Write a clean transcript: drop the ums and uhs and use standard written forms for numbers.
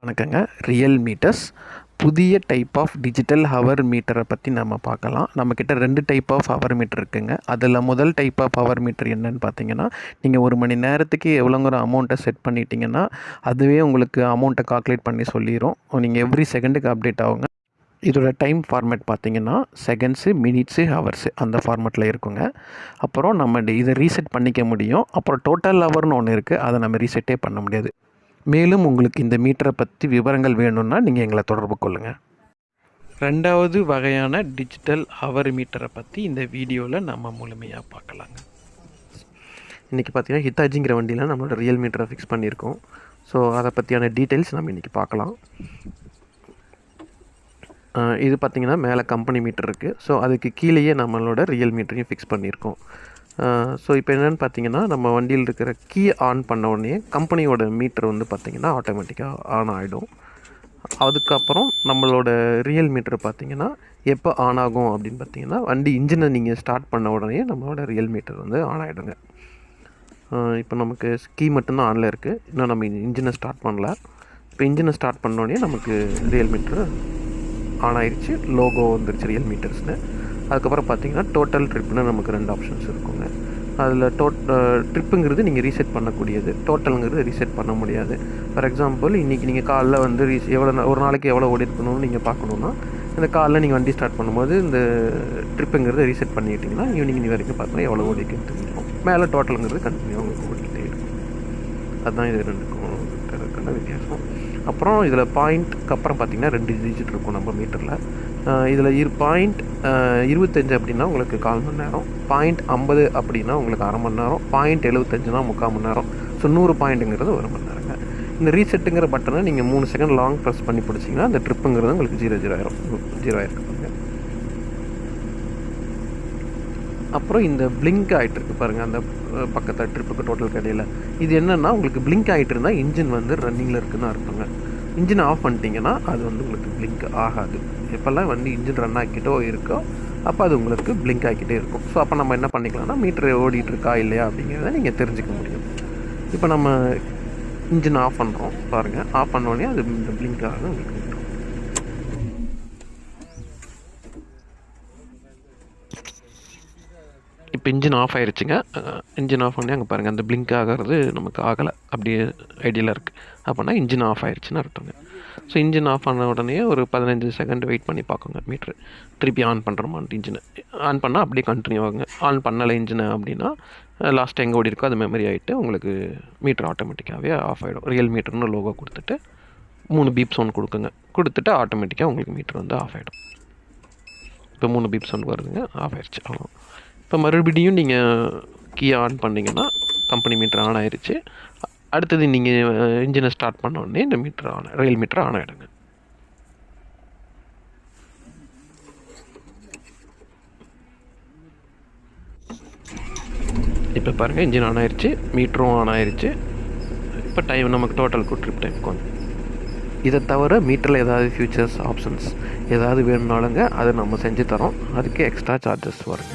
வணக்கங்க. Real metres புதிய type of digital hour மீட்டரை பற்றி நம்ம பார்க்கலாம். நம்மக்கிட்ட 2 டைப் ஆஃப் ஹவர் மீட்டர் இருக்குங்க. அதில் முதல் டைப் ஆஃப் ஹவர் மீட்டர் என்னன்னு பார்த்தீங்கன்னா, நீங்கள் 1 மணி நேரத்துக்கு எவ்வளோங்கிற அமௌண்ட்டை செட் பண்ணிட்டீங்கன்னா, அதுவே உங்களுக்கு அமௌண்ட்டை கால்குலேட் பண்ணி சொல்லிடும். நீங்கள் எவ்ரி செகண்டுக்கு அப்டேட் ஆகுங்க. இதோட டைம் ஃபார்மேட் பார்த்தீங்கன்னா, செகண்ட்ஸு, மினிட்ஸு, ஹவர்ஸு அந்த ஃபார்மேட்டில் இருக்குங்க. அப்புறம் நம்ம இதை ரீசெட் பண்ணிக்க முடியும். அப்புறம் டோட்டல் ஹவர்னு ஒன்று இருக்குது. அதை நம்ம ரீசெட்டே பண்ண முடியாது. மேலும் உங்களுக்கு இந்த மீட்டரை பற்றி விவரங்கள் வேணும்னா நீங்கள் எங்களை தொடர்பு கொள்ளுங்கள். 2வது வகையான டிஜிட்டல் ஹவர் மீட்டரை பற்றி இந்த வீடியோவில் நம்ம முழுமையாக பார்க்கலாங்க. இன்றைக்கி பார்த்தீங்கன்னா ஹிட்டாச்சிங்கிற வண்டியில் நம்மளோட ரியல் மீட்டரை ஃபிக்ஸ் பண்ணியிருக்கோம். ஸோ அதை பற்றியான டீட்டெயில்ஸ் நம்ம இன்றைக்கி பார்க்கலாம். இது பார்த்திங்கன்னா மேலே கம்பெனி மீட்டர் இருக்குது. ஸோ அதுக்கு கீழேயே நம்மளோட ரியல் மீட்டரையும் ஃபிக்ஸ் பண்ணியிருக்கோம். ஸோ இப்போ என்னென்னு பார்த்தீங்கன்னா, நம்ம வண்டியில் இருக்கிற கீ ஆன் பண்ண உடனே கம்பெனியோட மீட்டர் வந்து பார்த்திங்கன்னா ஆட்டோமேட்டிக்காக ஆன் ஆகிடும். அதுக்கப்புறம் நம்மளோட ரியல் மீட்டர் பார்த்திங்கன்னா எப்போ ஆன் ஆகும் அப்படின்னு பார்த்தீங்கன்னா, வண்டி இன்ஜினை நீங்கள் ஸ்டார்ட் பண்ண உடனே நம்மளோட ரியல் மீட்டர் வந்து ஆன் ஆகிடுங்க. இப்போ நமக்கு கீ மட்டும்தான் ஆனில் இருக்குது. இன்னும் நம்ம இன்ஜினை ஸ்டார்ட் பண்ணல. இப்போ இன்ஜினை ஸ்டார்ட் பண்ணோடனே நமக்கு ரியல் மீட்டர் ஆன் ஆகிடுச்சு. லோகோ வந்துருச்சு ரியல் மீட்டர்ஸ்னு. அதுக்கப்புறம் பார்த்தீங்கன்னா டோட்டல் ட்ரிப்னு நமக்கு 2 ஆப்ஷன்ஸ் இருக்குங்க. அதில் ட்ரிப்புங்கிறது நீங்கள் ரீசெட் பண்ணக்கூடியது, டோட்டலுங்கிறது ரீசெட் பண்ண முடியாது. ஃபார் எக்ஸாம்பிள் இன்றைக்கி நீங்கள் காலைல வந்து ஒரு நாளைக்கு எவ்வளோ ஓடி இருக்கணும்னு நீங்கள் பார்க்கணுன்னா, இந்த காலைல நீங்கள் வண்டி ஸ்டார்ட் பண்ணும்போது இந்த ட்ரிப்புங்கிறது ரீசெட் பண்ணிக்கிட்டிங்கன்னா ஈவினிங் வரைக்கும் பார்த்தீங்கன்னா எவ்வளோ ஓடிக்குன்னு தெரிஞ்சுக்கும். மேலே டோட்டலுங்கிறது கண்டினியூ உங்களுக்கு ஓடிக்கிட்டே இருக்கும். அதுதான் இது 2க்கும் இருக்கிறதுக்கான வித்தியாசம். அப்புறம் இதில் பாயிண்ட்க்கு அப்புறம் பார்த்திங்கன்னா 2 டிஜிட் இருக்கும் நம்ம மீட்டரில். இதில் 25 அப்படின்னா உங்களுக்கு 1/4 மணி நேரம், 0.50 அப்படின்னா உங்களுக்கு 1/2 மணி நேரம், 0.75னா 3/4 மணி நேரம். ஸோ 100 பாயிண்ட்டுங்கிறது 1 மணி நேரங்க. இந்த ரீசெட்டுங்கிற பட்டனை நீங்கள் 3 செகண்ட் லாங் ப்ரெஸ் பண்ணி பிடிச்சிங்கன்னா அந்த ட்ரிப்புங்கிறது உங்களுக்கு 0 ஆயிரும். 0 ஆயிருக்குங்க. அப்புறம் இந்த பிளிங்க் ஆகிட்டு இருக்குது பாருங்கள், அந்த பக்கத்தில் ட்ரிப்புக்கு டோட்டலுக்கு இடையில். இது என்னென்னா உங்களுக்கு பிளிங்க் ஆகிட்டு இருந்தால் இன்ஜின் வந்து ரன்னிங்கில் இருக்குதுன்னு அர்த்தங்க. இன்ஜின் ஆஃப் பண்ணிட்டீங்கன்னா அது வந்து உங்களுக்கு பிளிங்க் ஆகாது. எப்போல்லாம் வண்டி இன்ஜின் ரன் ஆக்கிட்டோ இருக்கோ அப்போ அது உங்களுக்கு பிளிங்க் ஆகிக்கிட்டே இருக்கும். ஸோ அப்போ நம்ம என்ன பண்ணிக்கலாம்னா மீட்ரு ஓடிட்டுருக்கா இல்லையா அப்படிங்கிறத நீங்கள் தெரிஞ்சுக்க முடியும். இப்போ நம்ம இன்ஜின் ஆஃப் பண்ணுறோம் பாருங்கள். ஆஃப் பண்ணோடனே அது இந்த பிளிங்க் ஆகுது உங்களுக்கு. இப்போ இன்ஜின் ஆஃப் ஆகிடுச்சுங்க. இன்ஜின் ஆஃப் பண்ணி அங்கே பாருங்கள், அந்த பிளிங்க் ஆகிறது நமக்கு ஆகலை, அப்படியே ஐடியில் இருக்குது. அப்படின்னா இன்ஜின் ஆஃப் ஆகிடுச்சின்னு அர்த்தங்க. ஸோ இன்ஜின் ஆஃப் பண்ண உடனே ஒரு 15 செகண்ட் வெயிட் பண்ணி பார்க்குங்க மீட்ரு. திருப்பி ஆன் பண்ணுறோமான்ட்டு இன்ஜினை ஆன் பண்ணால் அப்படியே கண்டினியூ ஆகுங்க. ஆன் பண்ணலை இன்ஜினை அப்படின்னா லாஸ்ட் எங்கே ஓடி இருக்கோ அது மெமரி ஆகிட்டு உங்களுக்கு மீட்ரு ஆட்டோமேட்டிக்காகவே ஆஃப் ஆகிடும். ரியல் மீட்டர்னு லோகோ கொடுத்துட்டு 3 பீப் சவுண்ட் கொடுக்குங்க. கொடுத்துட்டு ஆட்டோமேட்டிக்காக உங்களுக்கு மீட்ரு வந்து ஆஃப் ஆகிடும். இப்போ 3 பீப் சவுண்ட் வருதுங்க, ஆஃப் ஆகிடுச்சு. அவ்வளோ. இப்போ மறுபடியும் நீங்கள் கீ ஆன் பண்ணிங்கன்னா கம்பெனி மீட்டர் ஆன் ஆயிடுச்சு. அடுத்தது நீங்கள் இன்ஜினை ஸ்டார்ட் பண்ண உடனே இந்த மீட்டர் ரியல் மீட்டர் ஆன் ஆகிடுங்க. இப்போ பாருங்கள், இன்ஜின் ஆன் ஆயிடுச்சு, மீட்டரும் ஆன் ஆயிடுச்சு. இப்போ டைம் நமக்கு டோட்டலுக்கு ட்ரிப் டைமுக்கு வந்து. இதை தவிர மீட்டரில் ஏதாவது ஃபியூச்சர்ஸ் ஆப்ஷன்ஸ் ஏதாவது வேணும்னாலுங்க அதை நம்ம செஞ்சு தரோம். அதுக்கு எக்ஸ்ட்ரா சார்ஜஸ் வருங்க.